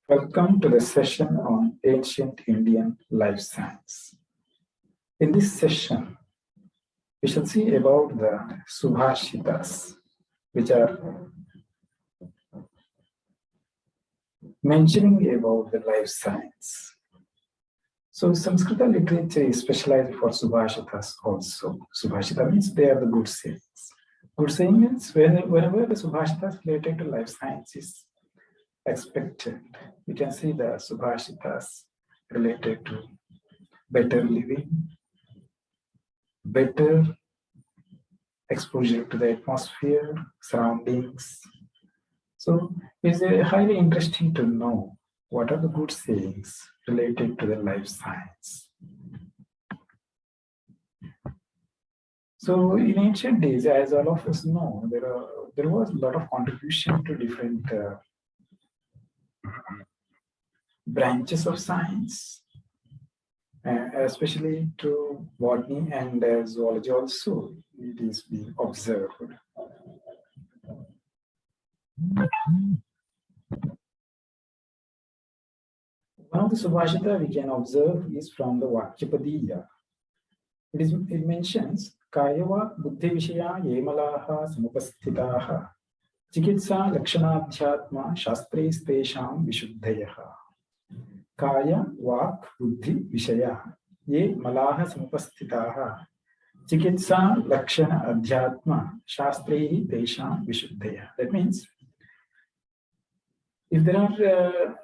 Welcome to the session on ancient Indian life science. In this session, we shall see about the Subhashitas, which are mentioning about the life science. So Sanskrit literature is specialized for Subhashitas also. Subhashita means they are the good sayings. Good saying means whenever the Subhashitas related to life science is expected, we can see the Subhashitas related to better living, better exposure to the atmosphere, surroundings. So it's highly interesting to know what are the good sayings related to the life science. So in ancient days, as all of us know, there was a lot of contribution to different branches of science, especially to botany and zoology also. It is being observed. One of the Subhashita we can observe is from the Vakyapadiya. It mentions Kayava Buddhi Vishaya Yemalaha Samupasthitaha Chikitsa Lakshanadhyatma Shastris Tesham Vishuddhayaha. Kaya Vak Buddhi Vishaya Ye Malaha Samupasthitaha Chikitsa Lakshana Adhyatma Shastri Tesham Vishuddhaya. That means if there are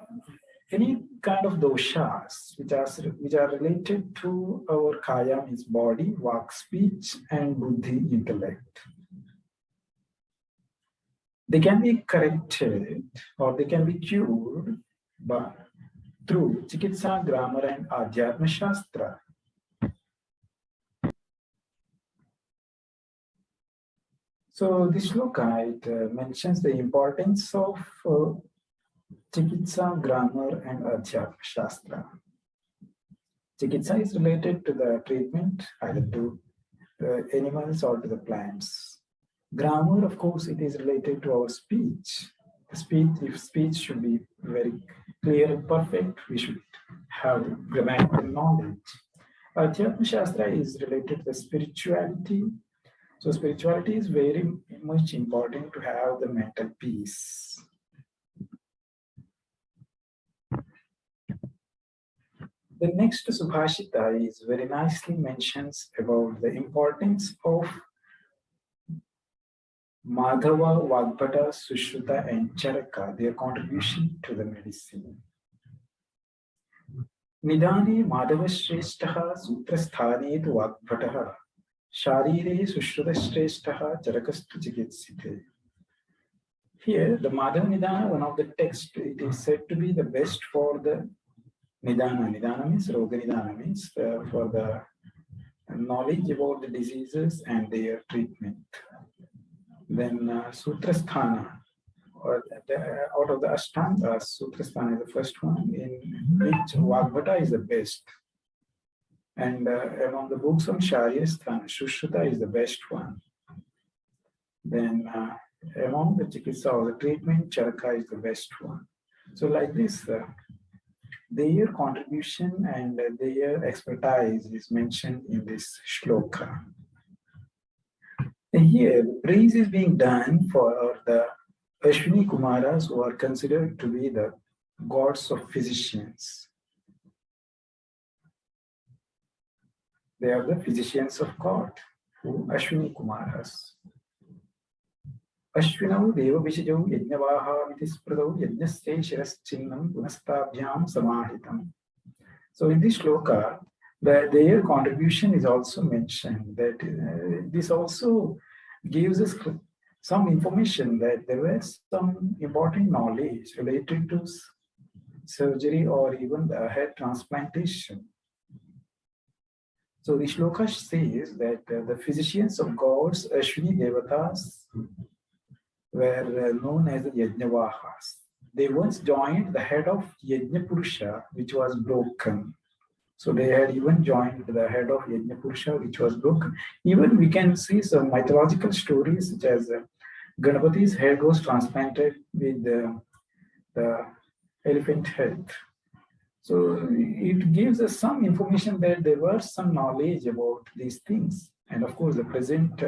any kind of doshas which are related to our kaya, means body, vak, speech, and buddhi, intellect, they can be corrected or they can be cured through chikitsa, grammar, and adhyatma shastra. So this shloka, it mentions the importance of Chikitsa, grammar, and Adhyatma Shastra. Chikitsa is related to the treatment either to the animals or to the plants. Grammar, of course, it is related to our speech. If speech should be very clear and perfect, we should have grammatical knowledge. Adhyatma Shastra is related to the spirituality. So spirituality is very much important to have the mental peace. The next Subhashita is very nicely mentions about the importance of Madhava, Vagbhata, Sushruta, and Charaka, their contribution to the medicine. Nidani Madhava Shreshtaha Sutrasthane tu Vagbhataha Sharire Sushruta Shreshtaha Charakastu Chikitsite. Here, the Madhava Nidana, one of the texts, it is said to be the best for the Nidana. Nidana means Roga Nidana means for the knowledge about the diseases and their treatment. Then Sutrasthana, or out of the Ashtangas, Sutrasthana is the first one, in which Vagbhata is the best. And among the books on Sharirasthana, Sushruta is the best one. Then among the Chikitsa or the treatment, Charaka is the best one. So like this, their contribution and their expertise is mentioned in this shloka. And here, praise is being done for the Ashwini Kumaras, who are considered to be the gods of physicians. They are the physicians of God, who Ashwini Kumaras. Ashwinau Deva Vishajau Yajnavaha Vitispradav Yajnasya Shiraschinnam Punastabhyam Samahitam. So in this shloka, their contribution is also mentioned. That this also gives us some information that there was some important knowledge related to surgery or even the head transplantation. So the shloka says that the physicians of gods, Ashwini Devatas, were known as the Yajnavahas. They once joined the head of Yajna Purusha, which was broken. So they had even joined the head of Yajna Purusha, which was broken. Even we can see some mythological stories, such as Ganapati's head was transplanted with the elephant health. So it gives us some information that there was some knowledge about these things. And of course, the present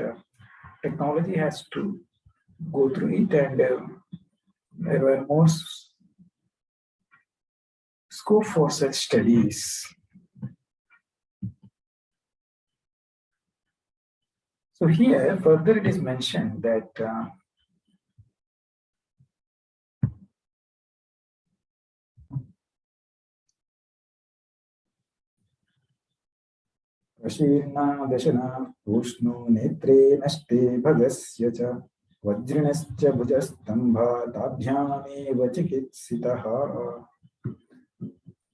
technology has to go through it, and there were more scope for such studies. So here, further it is mentioned that Rashirna Dashana Ushnu Netre Nashte Bhagasya Cha Vajrinascha Bhujastambha Tabhyameva Chikitsitaha.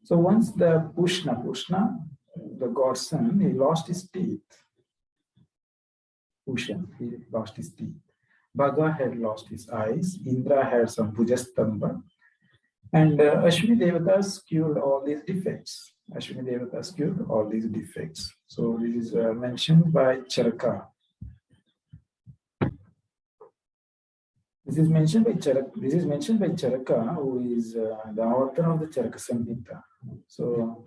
So once the Pushna, the god's son, he lost his teeth. Pushan, he lost his teeth. Bhaga had lost his eyes. Indra had some Bhujastambha. And Ashwini Devatas cured all these defects. Ashwini Devatas cured all these defects. So this is mentioned by Charaka. This is mentioned by Charaka, who is the author of the Charaka Samhita. So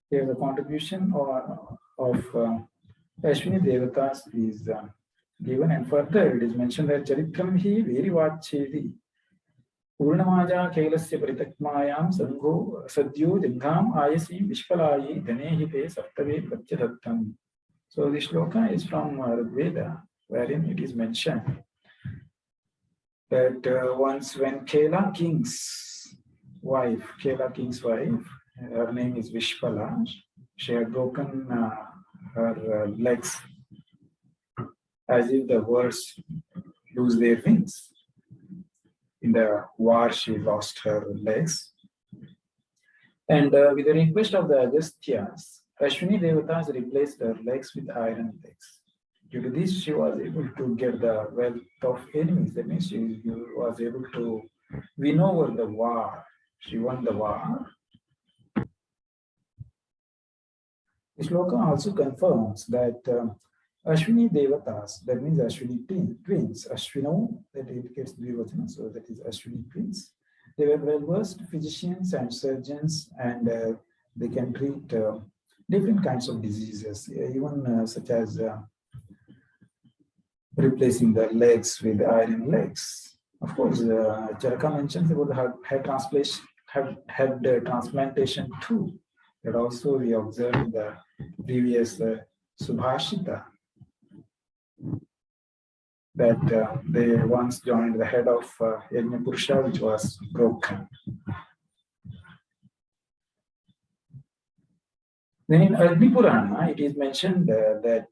here the contribution of Ashwini Devatas is given, and further it is mentioned that Charitram hi Verivachedi Purnamaja Kailasya Paritakmayam Sangho Sadyo Jangam Ayasi Vishpalayi Dhanehite Saptave Pratyadattam. So this shloka is from Rigveda, wherein it is mentioned that once when Kela King's wife, her name is Vishpala, she had broken her legs as if the birds lose their wings. In the war, she lost her legs. And with the request of the Agastyas, Ashwini Devatas replaced her legs with iron legs. Due to this, she was able to get the wealth of enemies. That means she was able to win over the war. She won the war. The shloka also confirms that Ashwini Devatas, that means Ashwini twins, Ashwino, that indicates Dvivachana, so that is Ashwini twins. They were well-versed physicians and surgeons, and they can treat different kinds of diseases, even such as replacing the legs with iron legs. Of course, Charaka mentions about the head transplantation too. That also we observed in the previous Subhashita, that they once joined the head of Yajna Purusha, which was broken. Then in Agni Purana, it is mentioned that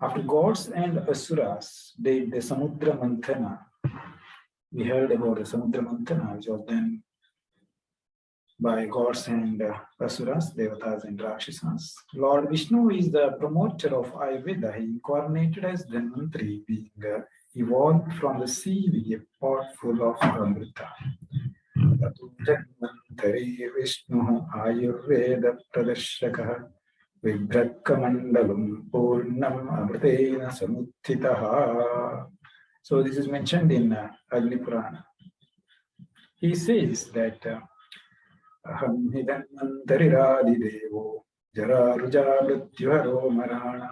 after gods and asuras did the Samudra Manthana, we heard about the Samudra Manthana, which was done by gods and asuras, devatas and rakshasas. Lord Vishnu is the promoter of Ayurveda. He incarnated as Dhanvantari, being evolved from the sea with a pot full of Amrita. Dhanvantari Vishnu Ayurveda Pradarshaka Vibhrakkamandalum Purnam Amritena Samuttitaha. So this is mentioned in Agni Purana. He says that Aham Hidanmantariradhidevo Jararuja Mrityuharo Marana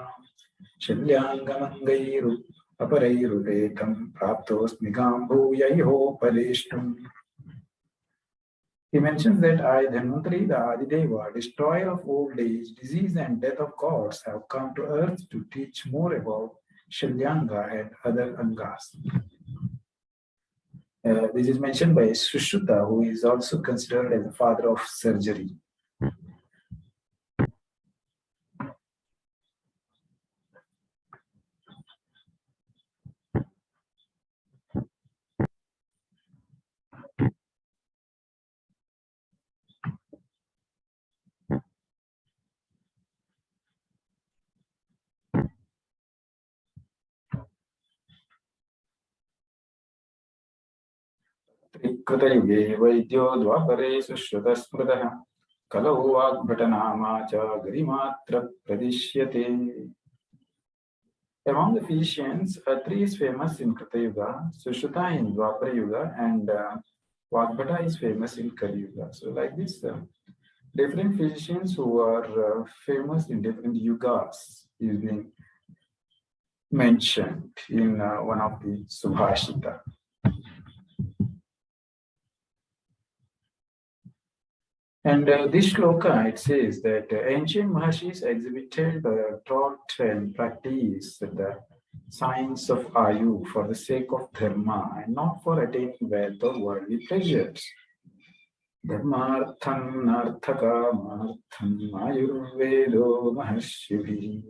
Shalyangamangairu Aparairudetam Praptosmi Gambhuyaiho Padeshtum. He mentions that I, Dhanvantari, the Adideva, destroyer of old age, disease and death of gods, have come to earth to teach more about Shalyanga and other Angas. This is mentioned by Sushruta, who is also considered as the father of surgery. Kritarige Vaidyo Dvapare Sushrutasmritaha Kalau Vagbhatanama Cha Garimatra Pradishyate. Among the physicians, Atri is famous in Krita Yuga, Sushruta in Dwapara Yuga, and Vagbhata is famous in Kali Yuga. So like this, different physicians who are famous in different yugas is being mentioned in one of the Subhashita. And this shloka, it says that ancient Mahashis exhibited, taught and practiced the science of Ayu for the sake of Dharma and not for attaining wealth or worldly pleasures. Dharmartham narthakamartham ayurvedo mahashibhi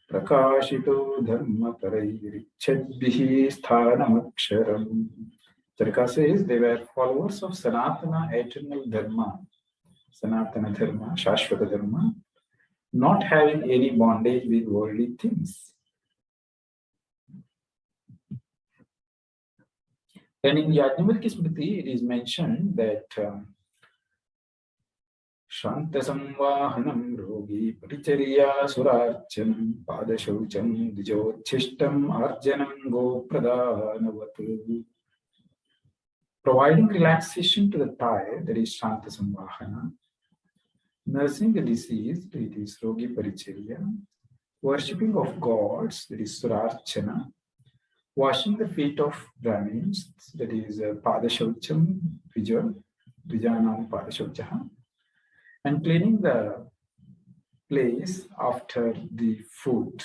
prakashito dharma parairichadbihi sthanamaksharam. Charaka says they were followers of Sanatana eternal Dharma, Sanatana Dharma, Shashvata Dharma, not having any bondage with worldly things. And in Yajnavalkya Smriti, it is mentioned that Shantasamvahanam rogi parichariya surarchanam padashaucham dijochistam arjanam gopradhanavatu. Providing relaxation to the tired, that is Shantasamvahana. Nursing the diseased, it is rogi parichariya. Worshipping of gods, that is surarchana. Washing the feet of Brahmins, that is padashaucham, Dvijanam padashauchaha. And cleaning the place after the food.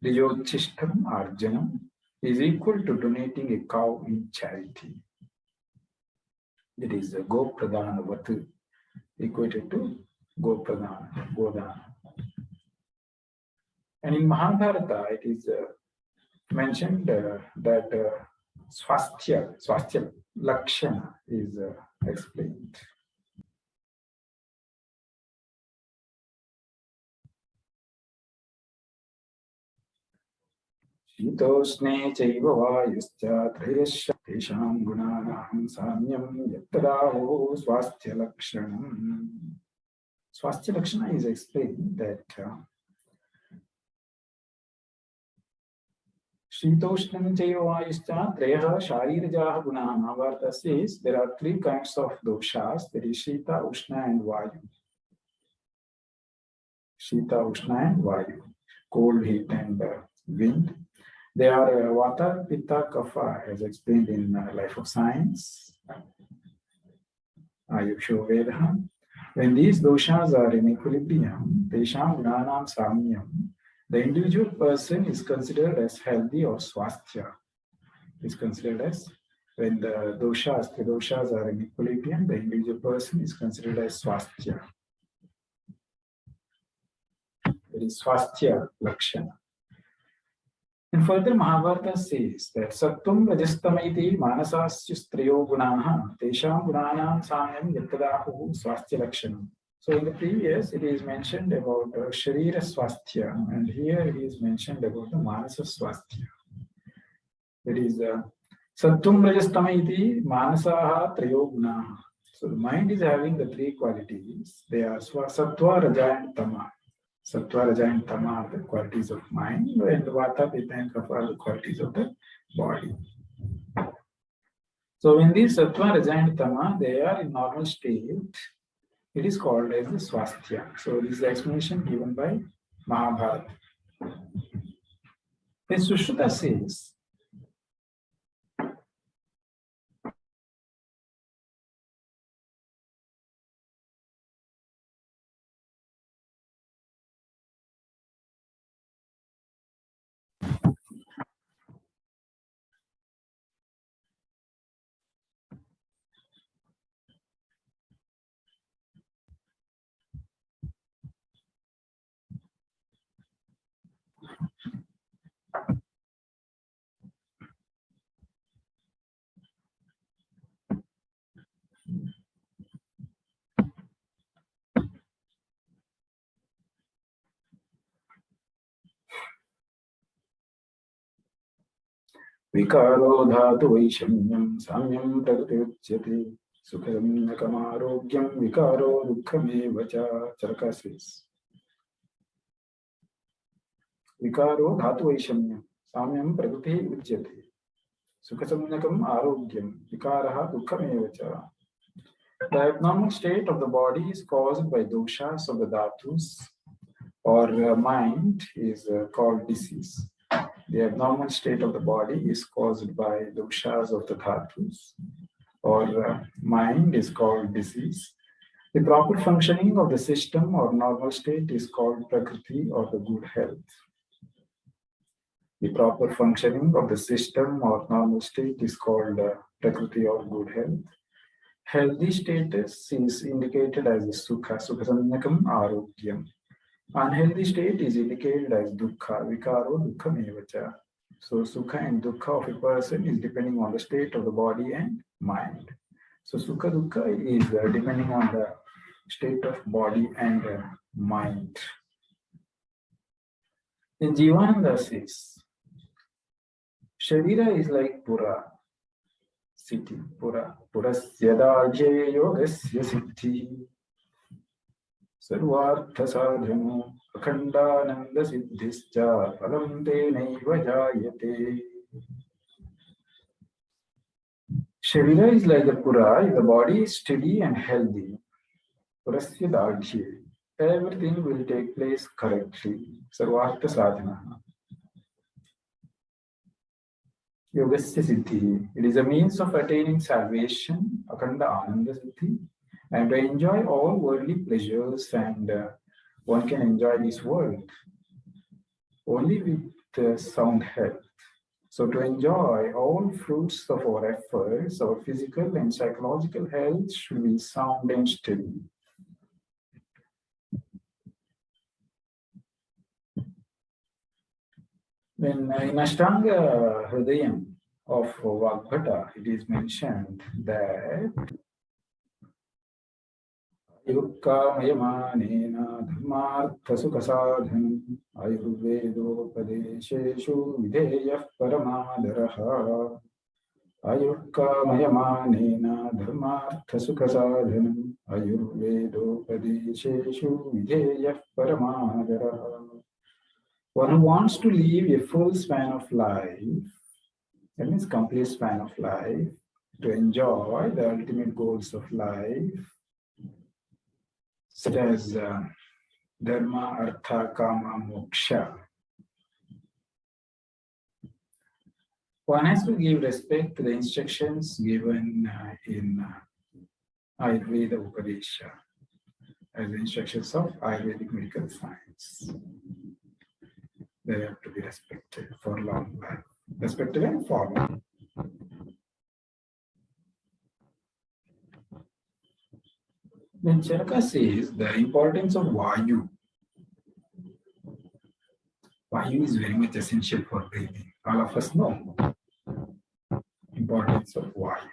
Dijochistam arjanam is equal to donating a cow in charity. That is gopradhanavatu, equated to gopradhana, godana. And in Mahabharata, it is mentioned that swasthya lakshana is explained. Shitosne chaiva vayuscha trayasya tesham gunanam samyam yattadaho swasthya lakshanam. Swasthya lakshana is explained that Shitoshnam chaiva vayuscha trayah sharirajaha gunaha. Mahabharata says there are three kinds of doshas, that is Shita, Ushna and Vayu. Shita, Ushna and Vayu. Cold, heat and wind. They are Vata, Pitta, Kapha, as explained in Life of Science, Ayuksho Vedaha. When these doshas are in equilibrium, Tesham Gnanam Samyam, the individual person is considered as healthy or swasthya. Is considered as, when the doshas, the doshas are in equilibrium, the individual person is considered as swasthya. That is swasthya lakshana. And further, Mahabharata says that Sattvam Rajastamaiti Manasasya Strayo Gunaha Tesham Gunanam Samyam Yattadahu Swasthya Lakshanam. So in the previous, it is mentioned about Sharira Swasthya, and here it is mentioned about the Manasa Swasthya. That is Sattvam Rajastamaiti Manasaha Trayo Gunaha. So the mind is having the three qualities. They are Sattva, Raja and Tama. Sattva, Raja and Tama are the qualities of mind, and Vata, Pitta and Kapha are the qualities of the body. So when these Sattva, Raja and Tama, they are in normal state, it is called as the Swasthya. So this is the explanation given by Mahabharata. Then Sushruta says, Vikaro dhatu vaishamyam samyam pratyuchyate sukham nakamarogyam vikaro dukkhame vacha. Charaka says. Vikaro dhatu vaishamyam. Samyam prakriti ujyate. Sukhasamnakam arogyam. Vikaraha dukkhamevacha. The abnormal state of the body is caused by doshas of the dhatus, or mind is called disease. The abnormal state of the body is caused by doshas of the dhatus, or mind is called disease. The proper functioning of the system or normal state is called prakriti, or the good health. The proper functioning of the system or normal state is called prakriti, or good health. Healthy status is indicated as sukha, sukhasamyakam arogyam. Unhealthy state is indicated as dukkha, vikaro dukkhamevacha. So sukha and dukkha of a person is depending on the state of the body and mind. So sukha dukkha is depending on the state of body and mind. In Jivananda says, Sharira is like Pura, city, Pura. Purasyadajye yogasya siddhi. Sarvartha sadhano akhandananda siddhischa palam tenaiva jayate. Sharira is like the Pura, the body is steady and healthy. Purasyadajye. Everything will take place correctly. Sarvartha sadhana. Yogasya siddhi. It is a means of attaining salvation, akhanda ananda siddhi, and to enjoy all worldly pleasures, and one can enjoy this world only with sound health. So to enjoy all fruits of our efforts, our physical and psychological health should be sound and steady. When in Ashtanga Hridayam of Vagbhata, it is mentioned that Yukkamayamānena dhammartha sukhasadhanam ayurvedopādesheshu videyah paramādaraha. Ayukkamayamānena dhammartha sukhasadhanam ayurvedopādesheshu videyah paramādaraha. One who wants to live a full span of life, that means complete span of life, to enjoy the ultimate goals of life, such as dharma, artha, kama, moksha. One has to give respect to the instructions given in Ayurveda Upadesha as the instructions of Ayurvedic medical science. They have to be respected for long life. Respected and followed. Then Charaka says the importance of Vayu. Vayu is very much essential for breathing. All of us know importance of Vayu.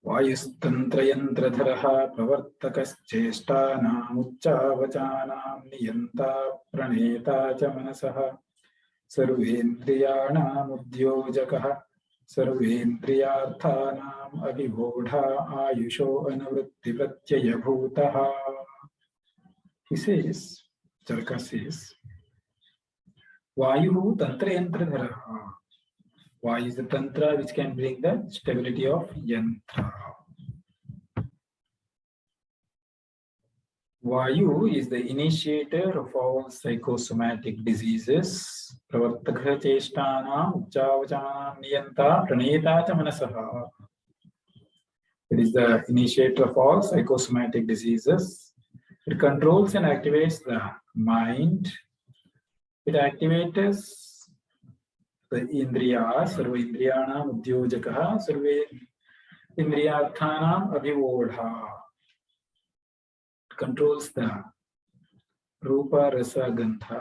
Vayustantradharaha pravartakascheshtanam uccavachanam niyanta praneta cha manasaha sarvendriyanam udyojakaha sarvendriyarthanam abhivodha ayusho anavritti pratyaya bhutaha. He says, Charaka says, Vayu tantra yantradharaha. Why is the tantra which can bring the stability of yantra? Vayu is the initiator of all psychosomatic diseases. Pravartakha cheshtanam uccavachanam niyanta praneta cha manasaha. It is the initiator of all psychosomatic diseases. It controls and activates the mind. It activates the indriyas, sarva indriyanam udyojakaha, sarva indriyarthanam abhivodha. Controls the rupa, rasa, gandha.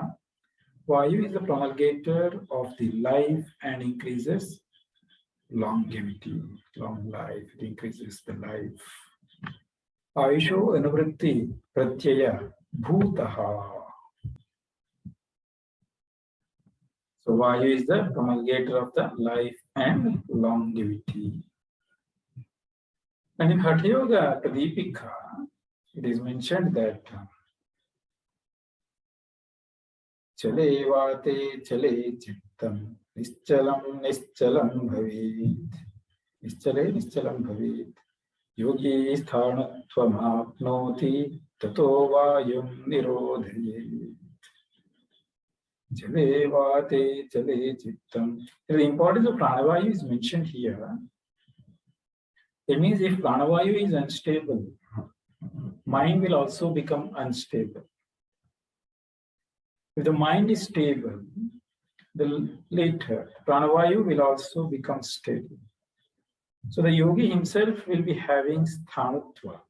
Vayu is the promulgator of the life and increases longevity, long life. It increases the life. Ayusho anuvritti pratyaya bhutaha. So Vayu is the promulgator of the life and longevity. And in Hatha Yoga Pradipika, it is mentioned that Chale vate chale chittam nischalam nischalam bhavet. Nischale nischalam bhavet. Yogi sthanatvam tato vayum nirodhayet. Chale vate chale chittam. The importance of pranavayu is mentioned here. That means if pranavayu is unstable, mind will also become unstable. If the mind is stable, the later pranavayu will also become stable. So the yogi himself will be having sthanutva.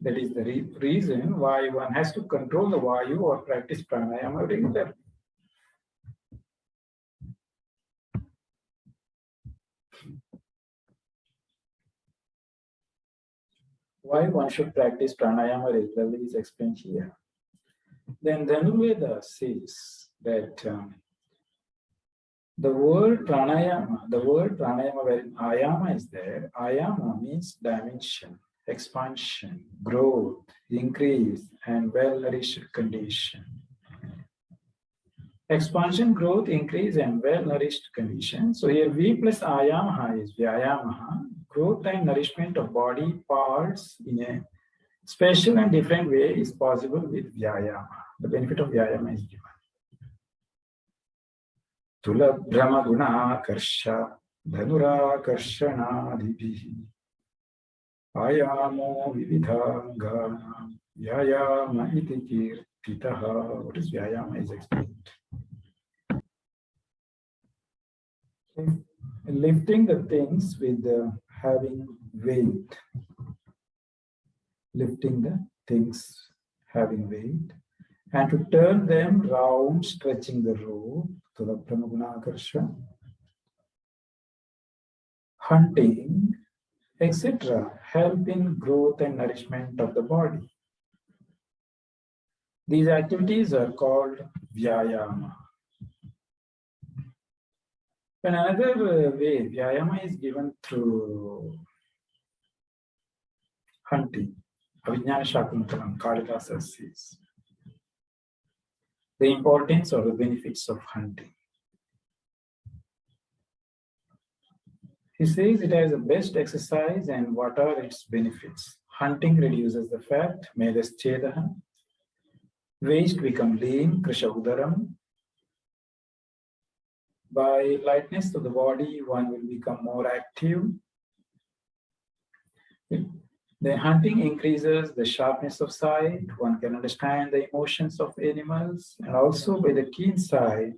That is the reason why one has to control the vayu or practice pranayama regularly. Why one should practice pranayama regularly is explained here. Then Dhanurveda says that the word pranayama wherein ayama is there, ayama means dimension, expansion, growth, increase, and well-nourished condition. Expansion, growth, increase, and well-nourished condition. So here V plus ayama is vyayama, growth and nourishment of body parts in a special and different way is possible with vyayama. The benefit of vyayama is given. Tula brahma guna karsha dhanura karshanadibhi ayamo vividhanga vyayama iti kirtitaha. What is vyayama is explained. Lifting the things with having weight. Lifting the things having weight. And to turn them round, stretching the rope to the Brahmaguna-karsha, hunting, etc., help in growth and nourishment of the body. These activities are called vyayama. And another way, vyayama is given through hunting. Avijnana Shakuntalam, Kalidasa says the importance or the benefits of hunting. He says it has the best exercise and what are its benefits. Hunting reduces the fat, medas chedaha. Waist become lean, krisha udaram. By lightness of the body, one will become more active. The hunting increases the sharpness of sight. One can understand the emotions of animals. And also by the keen sight,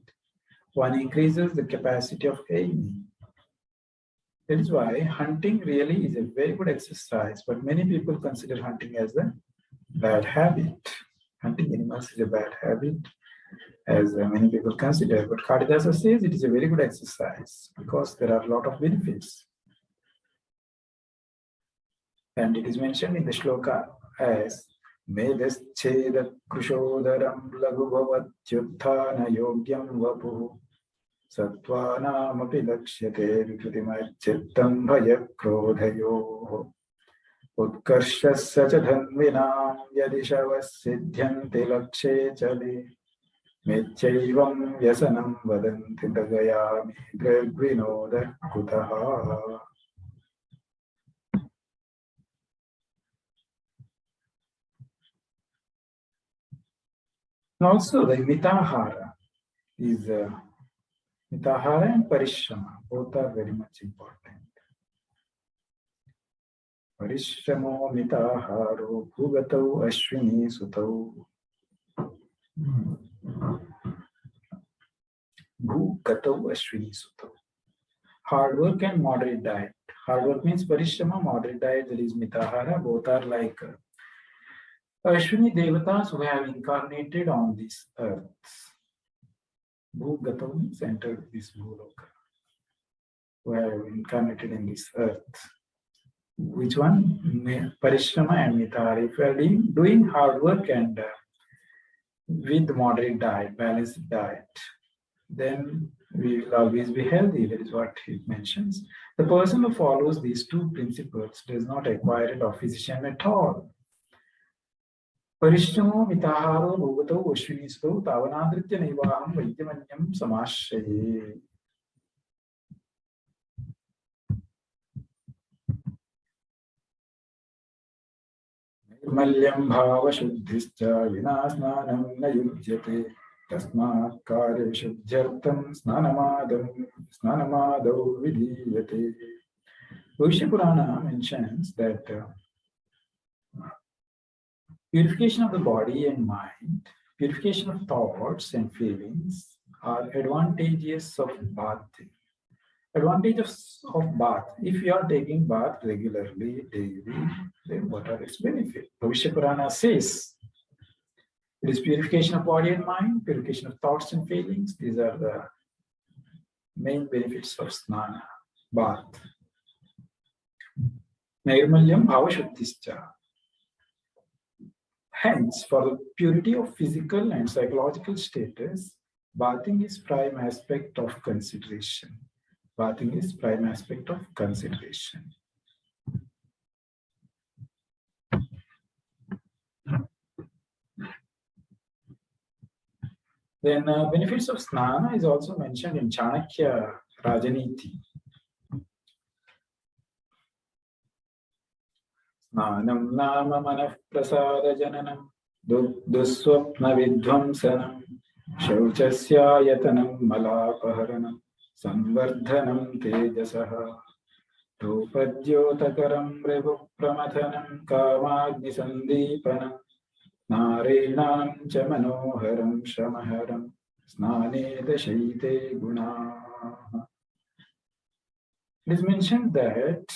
one increases the capacity of aiming. That is why hunting really is a very good exercise, but many people consider hunting as a bad habit. Hunting animals is a bad habit, as many people consider. But Kalidasa says it is a very good exercise because there are a lot of benefits. And it is mentioned in the shloka as Medas Cheda Kushodaram Lagu Bhavatyuthana Yogyam Vapu Satvanam api lakshyate vikritimachittam bhaya krodhayoh utkarshasya cha dhanvinam yadishavasiddhyanti lakshe chale mechaivam vyasanam vadanti dagayami dragvinoda kutaha. Also, the mitahara is mitahara and parishrama. Both are very much important. Parishramo mitaharo bhugatau ashwini sutau. Bhugatau ashwini sutau. Hard work and moderate diet. Hard work means parishrama, moderate diet, that is mitahara. Both are like Ashwini Devatas who have incarnated on this earth. Bhugatau means entered this Bhuloka, who have incarnated in this earth. Which one? Parishrama and Mitahara. If you are doing hard work and with moderate diet, balanced diet, then we will always be healthy. That is what he mentions. The person who follows these two principles does not acquire it of physician at all. परिश्रमो मिताहारो भोगतो अश्विनीस्तो तावनादृत्य नैवाहं वैद्यमन्यं समाश्रये. नैर्मल्यं भावशुद्धिश्च विना स्नानं न युज्यते. तस्मात् कार्यविशुद्ध्यर्थं स्नानमादौ विधीयते. Bhavishya Purana mentions that purification of the body and mind, purification of thoughts and feelings are advantages of bathing. Advantage of bath. If you are taking bath regularly, daily, then what are its benefits? Bhavishya Purana says it is purification of body and mind, purification of thoughts and feelings. These are the main benefits of snana, bath. Nirmalyam bhavashuddhischa. Hence, for the purity of physical and psychological status, bathing is prime aspect of consideration. Bathing is prime aspect of consideration. Then benefits of snana is also mentioned in Chanakya Rajaniti. Snanam nama manah prasada jananam duswapna vidvamsanam shauchasya yatanam malapaharanam samvardhanam tejasaha Rupadhyotakaram revu pramathanam kamagni sandeepanam Narenam cha manoharam shamaharam snane dashaite guna. It is mentioned that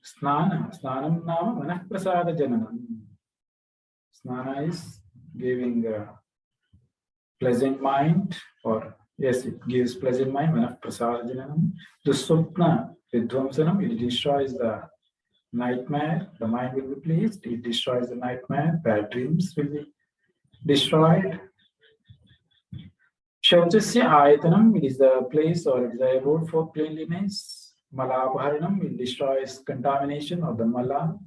snanam nama manah prasada jananam. Snana is giving a pleasant mind, or yes, it gives pleasant mind, manah prasada jananam. Dusupna vidvamsanam, it destroys the nightmare, the mind will be pleased, it destroys the nightmare, bad dreams will be destroyed. Shauchasya ayatanam, it is the place or it is the abode for cleanliness. Malapaharanam, it destroys contamination of the mala,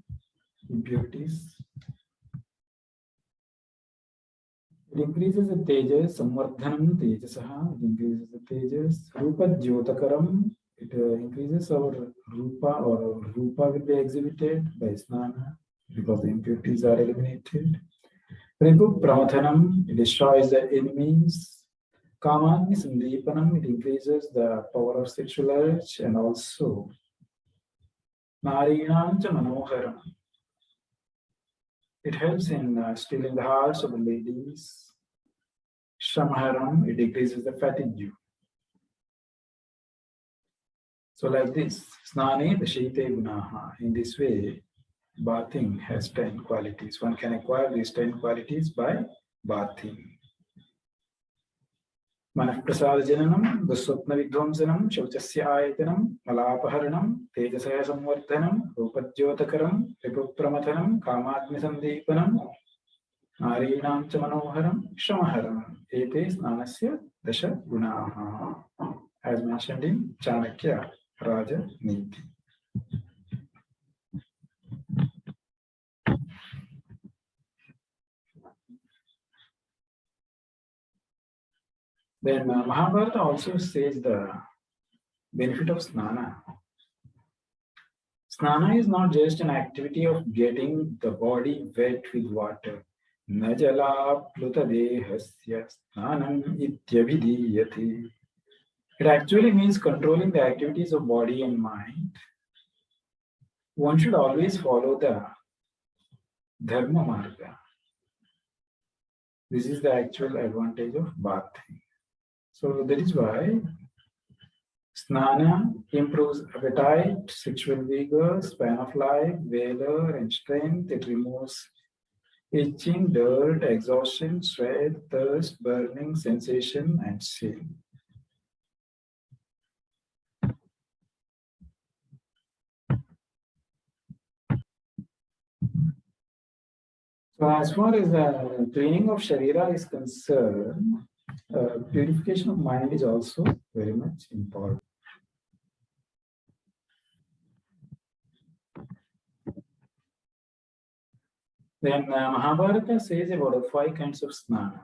impurities. It increases the tejas, samvardhanam tejasaha, it increases the tejas. Rupadhyotakaram, it increases our rupa, or rupa will be exhibited by snana because the impurities are eliminated. Ripu pramathanam, it destroys the enemies. Kamagni sandeepanam, it increases the power of sexual urge, and also narinam cha manoharam, it helps in stealing the hearts of the ladies. Shamaharam, it decreases the fatigue. So like this, snane dashite gunaha. In this way, bathing has 10 qualities. One can acquire these 10 qualities by bathing. Manah prasada jananam, duswapna vidvamsanam, shauchasya ayatanam, malapaharanam, tejasaya samvardhanam, rupadhyotakaram, ripupramathanam, kamagni sandeepanam, narinam cha manoharam, shamaharam. Ete snanasya dasha gunaha. As mentioned in Chanakya Raja Niti. Then Mahabharata also says the benefit of snana. Snana is not just an activity of getting the body wet with water. Najala pluta dehasya snanam ityabhidiyate. It actually means controlling the activities of body and mind. One should always follow the dharma marga. This is the actual advantage of bathing. So that is why snana improves appetite, sexual vigor, span of life, valor, and strength. It removes itching, dirt, exhaustion, sweat, thirst, burning sensation, and sin. So as far as the cleaning of Sharira is concerned, purification of mind is also very much important. Then Mahabharata says about the 5 kinds of snana.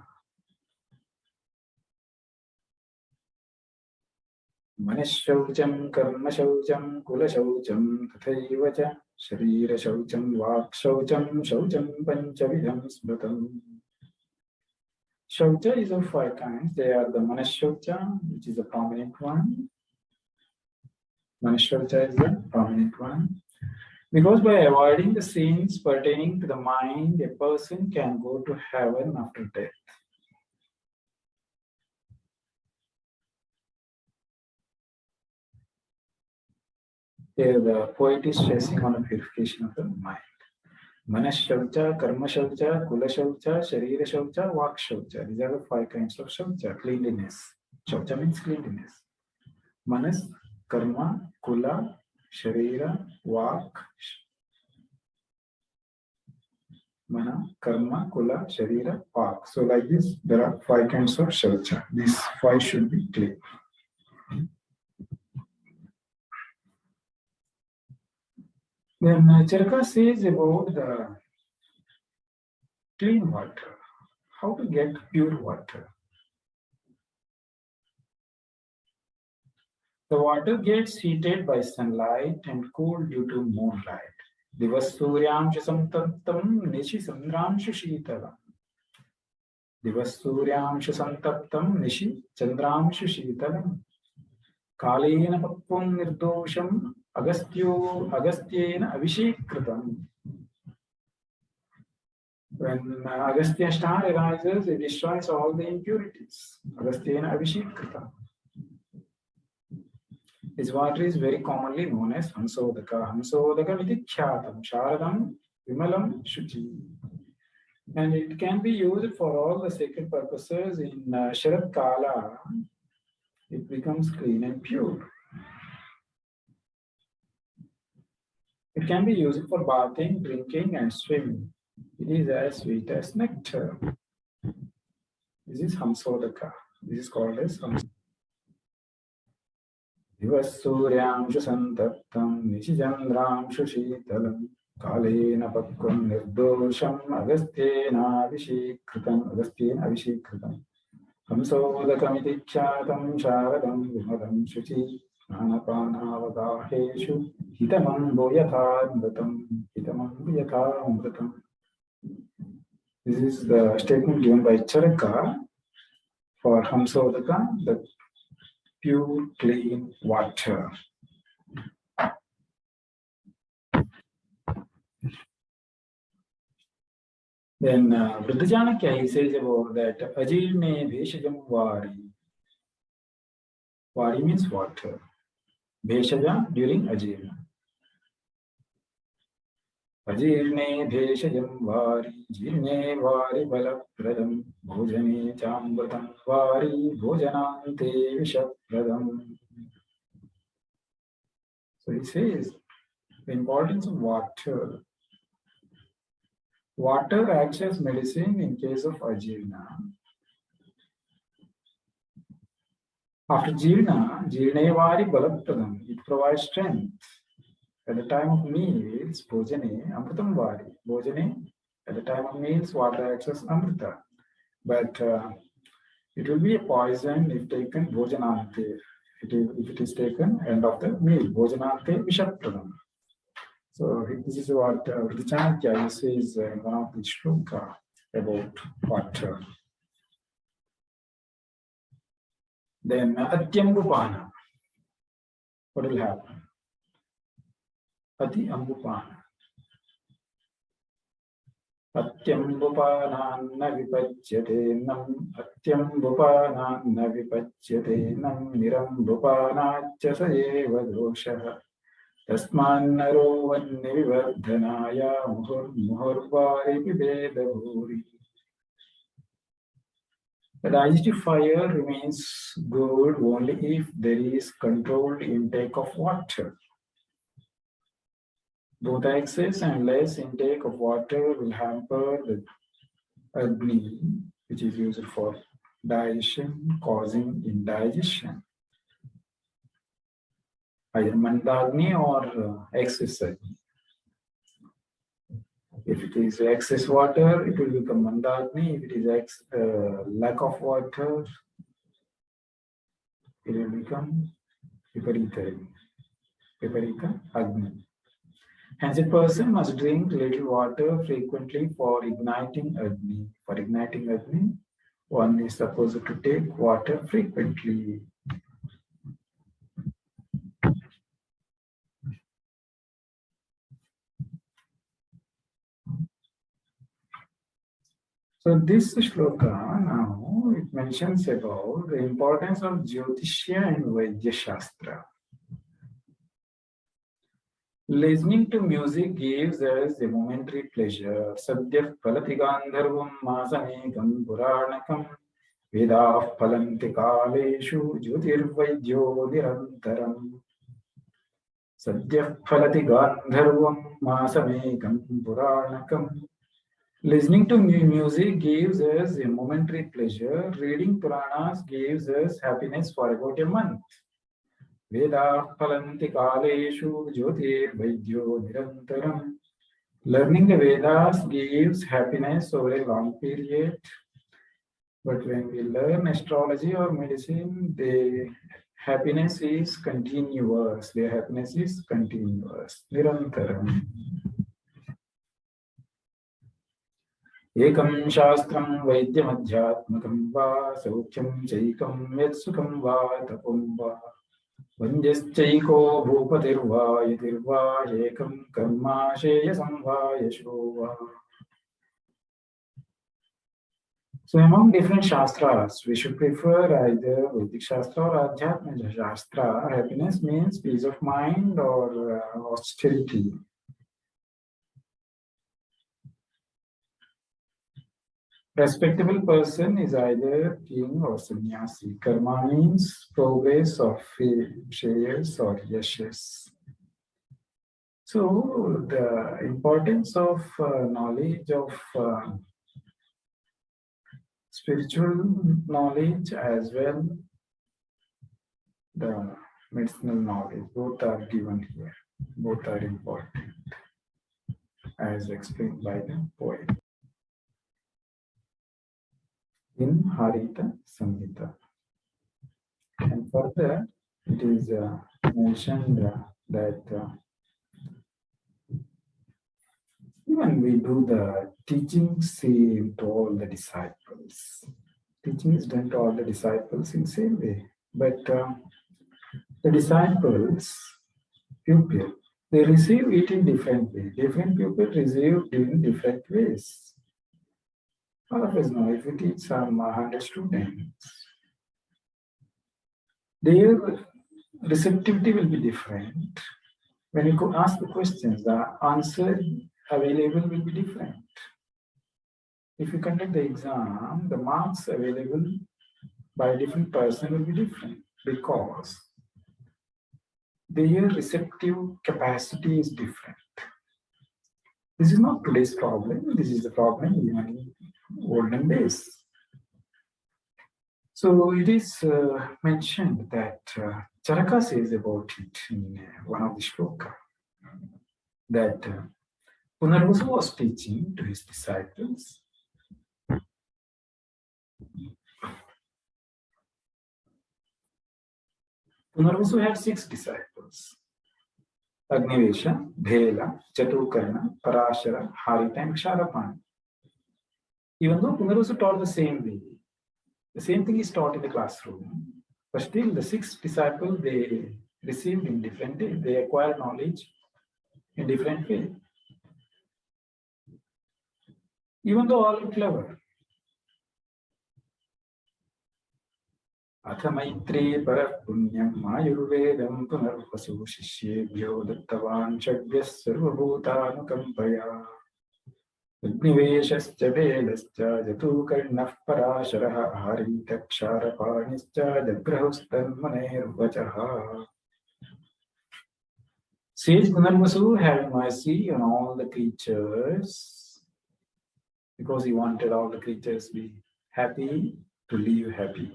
Manishaucham, Karmashaucham, Kulashaucham, Tathaivacha, Sharira Shaucham, Vakshaucham, Shaucham, Panchavidham Smritam. Shaucha is of 5 kinds. They are the Manishaucha, which is the prominent one. Manishaucha is the prominent one. Because by avoiding the sins pertaining to the mind, a person can go to heaven after death. Here the poet is stressing on the purification of the mind. Manashaucha, Karma Shaucha, Kula Shaucha, Sharira Shaucha, Vak Shaucha. These are the 5 kinds of Shaucha, cleanliness. Shaucha means cleanliness. Manas, Karma, Kula, Sharira, Vak. Mana, Karma, Kula, Sharira, Vak. So like this, there are 5 kinds of Shaucha. These 5 should be clean. Then Charaka says about the clean water. How to get pure water? The water gets heated by sunlight and cooled due to moonlight. Divas Suryamsha Santaptam Nishi Chandramsha Sheetalam. Divas Suryamsha Santaptam Nishi Chandramsha Sheetalam. Kalena Papam Nirdosham Agastyena Abhishekritam. When Agastya star arises, it destroys all the impurities. Agastyena Abhishekritam. This water is very commonly known as Hamsodaka. Hamsodaka iti khyatam, sharadam, vimalam, shuchi. And it can be used for all the sacred purposes. In Sharad Kala, it becomes clean and pure. It can be used for bathing, drinking, and swimming. It is as sweet as nectar. This is Hamsodaka. This is called as Hamsodaka. Divasuryamshu Santaptam Nishichandramshu Sheetalam Kalena Pakvam Nirdosham Agastyena Abhishekritam Hamsodakam iti khyatam sharadam vimalam shuchi Nanapanavadaheshu Hitamam Bhoyathamritam. This is the statement given by Charaka for Hamsodaka, the pure, clean water. Then Vriddhajanakya, he says about that Ajirne Bheshajam Vari. Vari means water. Bheshaja during Ajirna. Ajirne Bheshajam Vari, Jirne Vari Balapradam, Bhojane Chambratam Vari, Bhojanante Vishapradam. So he says the importance of water. Water acts as medicine in case of Ajirna. After Jirna, Jirnevari Balapradam, it provides strength. At the time of meals, Bhojane, Amritam Vari. Bhojane, at the time of meals, water acts as Amrita. But it will be a poison if taken Bhojanante. If it is taken end of the meal, Bhojanante Vishapradam. So this is what Vriddhajanakya says in one of the shloka about water. Then Atyambupana. What will happen? Ati Ambupana. Atyambupana vipachyate nam. Atyambupana vipachyate nam. Nirambupana chasayeva dosha. Tasmannaro vannivivardhanaya muhurvari pibeda bhuri. The digestive fire remains good only if there is controlled intake of water. Both excess and less intake of water will hamper the Agni, which is used for digestion, causing indigestion. Either Mandagni or excess Agni. If it is excess water, it will become Mandagni. If it is lack of water, it will become Viparita Agni. Hence, a person must drink little water frequently for igniting Agni. For igniting Agni, one is supposed to take water frequently. So this shloka now it mentions about the importance of Jyotishya and Vaidya Shastra. Listening to music gives us a momentary pleasure. Sadyah phalati gandharvam masamekam puranakam vedah phalanti kaleshu jyotirvaidyo nirantaram. Sadyah phalati gandharvam masamekam puranakam. Listening to music gives us a momentary pleasure. Reading Puranas gives us happiness for about a month. Veda phalanti kaleshu jyotirvaidyo nirantaram. Learning the Vedas gives happiness over a long period. But when we learn astrology or medicine, the happiness is continuous. Their happiness is continuous. Nirantaram. Ekam shastram vaidyamadhyatmakam va saukyam chaikam yetsukam va tapam va vanjaschaiko bhupatirva yatirva ekam karma sheyasam va yasho va. So among different shastras, we should prefer either Vedic Shastra or Adhyatma Shastra. Happiness means peace of mind or austerity. Respectable person is either king or sannyasi. Karma means progress of shreyas or yashas. So the importance of knowledge of spiritual knowledge as well, the medicinal knowledge, both are given here. Both are important, as explained by the poet in Harita Samhita. And further, it is mentioned that even we do the teaching same to all the disciples. Teaching is done to all the disciples in same way. But the disciples, pupil, they receive it in different ways. Different pupils receive it in different ways. All of us know if we teach some 100 students, their receptivity will be different. When you go ask the questions, the answer available will be different. If you conduct the exam, the marks available by a different person will be different because their receptive capacity is different. This is not today's problem. This is the problem in olden days. So it is mentioned that Charaka says about it in one of the shloka that Punarvasu was teaching to his disciples. Punarvasu had 6 disciples: Agnivesha, Bhela, Chatukarna, Parashara, Harita, and Ksharapani. Even though Punarvasu taught the same way, the same thing is taught in the classroom, but still the 6 disciples, they received in different ways. They acquired knowledge in different ways. Even though all are clever. अथ मैत्री परः पुण्यम् आयुर्वेदं पुनर्वसु शिष्येभ्यो दत्तवान् षड्भ्यः सर्वभूतानुकम्पया अग्निवेशश्च वेदश्च जतुकर्णः पराशरः हरितक्षारपाणिश्च जग्रहुस्तन्मुनेर्वचः. Sage Punarvasu had mercy on all the creatures because he wanted all the creatures to be happy, to live happy.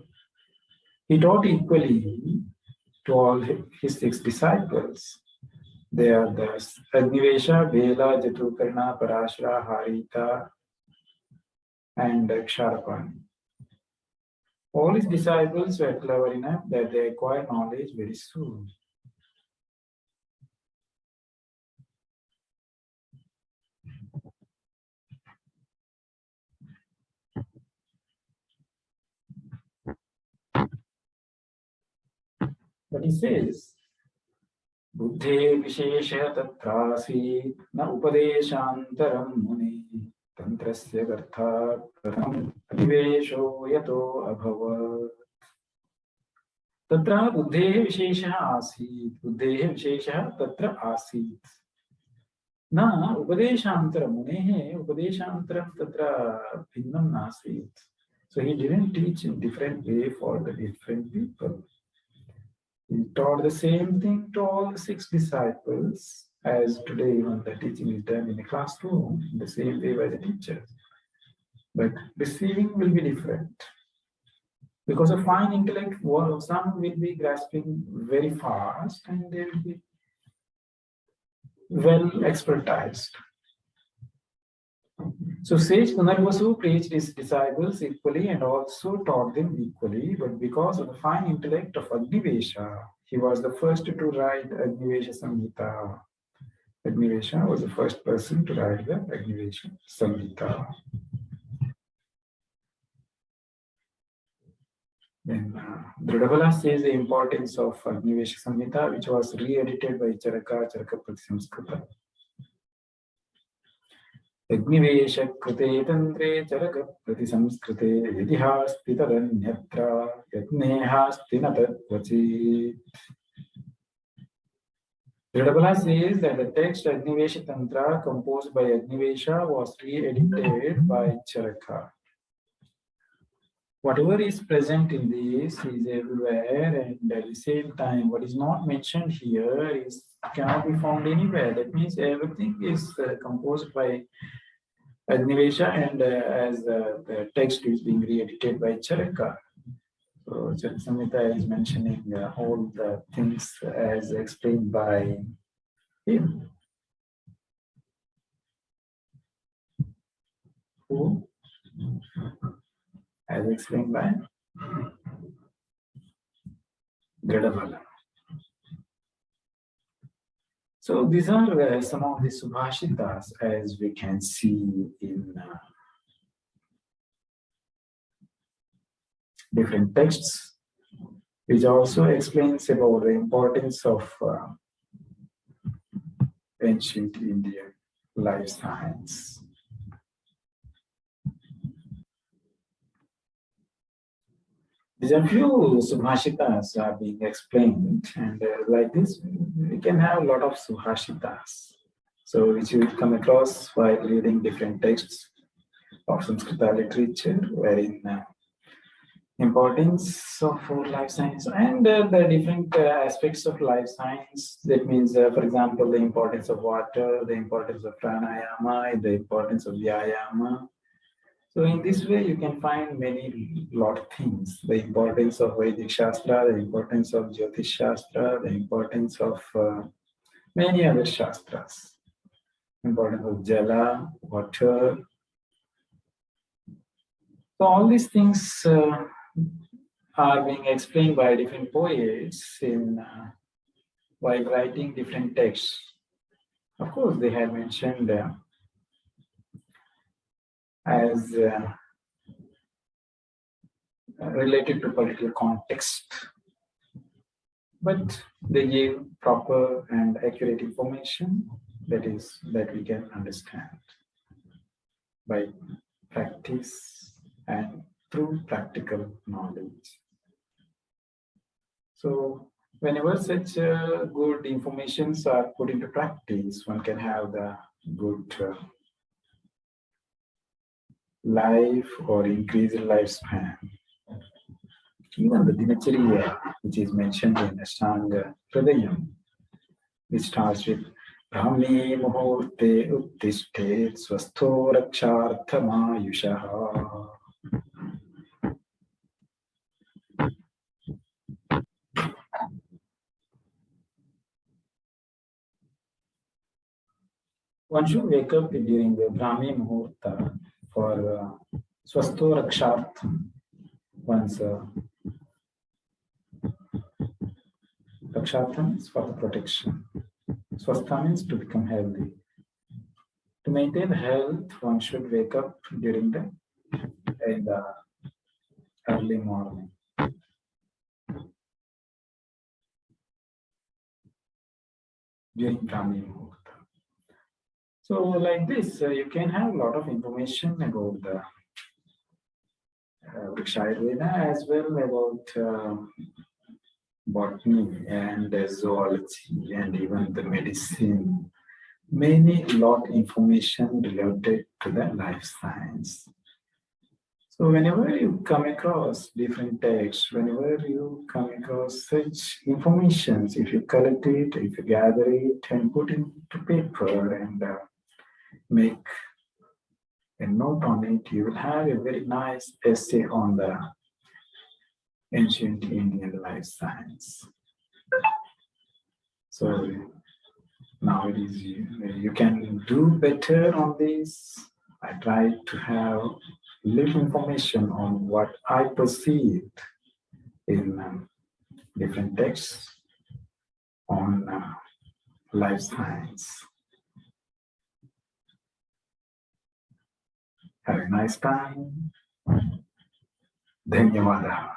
He taught equally to all his 6 disciples, They are the Agnivesha, Bela, Jatukarna, Parashara, Harita, and Ksharapani. All his disciples were clever enough that they acquired knowledge very soon. But he says, Buddhe Vishesha Tatrasi Na Upadeshantaram Muni Tantrasya Gartha Pratham Adivesho Yato Abhavat. Tatra Buddhe Vishesha Asit. Buddhe Vishesha Tatra Asit. Na Upadeshantaram Muni Upadeshantaram Tatra Bhinnam Nasit. So he didn't teach in different way for the different people. He taught the same thing to all the 6 disciples, as today when the teaching is done in a classroom, in the same way by the teachers. But receiving will be different. Because of fine intellect, some will be grasping very fast and they will be well expertised. So Sage Punarvasu preached his disciples equally and also taught them equally, but because of the fine intellect of Agnivesha, he was the first to write Agnivesha Samhita. Agnivesha was the first person to write the Agnivesha Samhita. Then Dridabala says the importance of Agnivesha Samhita, which was re-edited by Charaka Pratisamskrita. Agnivesh Krute Tantre Charaka Pratisamskrite Yadihasti Tadanyatra Yatnehasti Natatvachi. Dridabala says that the text Agnivesha Tantra composed by Agnivesha was re-edited by Charaka. Whatever is present in this is everywhere, and at the same time, what is not mentioned here is cannot be found anywhere. That means everything is composed by Agnivesha, and as the text is being re-edited by Charaka. So Samhita is mentioning all the things as explained by him. Who? As explained by Gadabala. So these are some of the Subhashitas as we can see in different texts, which also explains about the importance of ancient Indian life science. These are few Subhashitas are being explained, and like this, we can have a lot of Subhashitas. So which you will come across while reading different texts of Sanskrita literature, wherein importance of life science and the different aspects of life science. That means, for example, the importance of water, the importance of pranayama, the importance of vyayama. So in this way, you can find many lot of things. The importance of Vedic Shastra, the importance of Jyotish Shastra, the importance of many other Shastras. Importance of Jala, water. So all these things are being explained by different poets in while writing different texts. Of course, they have mentioned as related to particular context, but they give proper and accurate information that we can understand by practice and through practical knowledge. So whenever such good informations are put into practice, one can have the good life or increase in lifespan. Even the Dinachariya, which is mentioned in Ashtanga Pradayam, which starts with Brahmi Muhurte Uttishte Swastho Raksharthamayushaha. one should wake up during the Brahmi Muhurta for Swasto Rakshart, one's Rakshartha means for the protection. Swastha means to become healthy. To maintain health, one should wake up during the in the early morning. During Brahmi Muhurta. So like this, you can have a lot of information about the Ayurveda as well about botany and zoology and even the medicine. Many lot information related to the life science. So whenever you come across different texts, whenever you come across such information, if you collect it, if you gather it and put it into paper and make a note on it, you will have a very nice essay on the ancient Indian life science. So now it is you can do better on this. I try to have little information on what I perceived in different texts on life science. Have a nice time. Dhanyawada.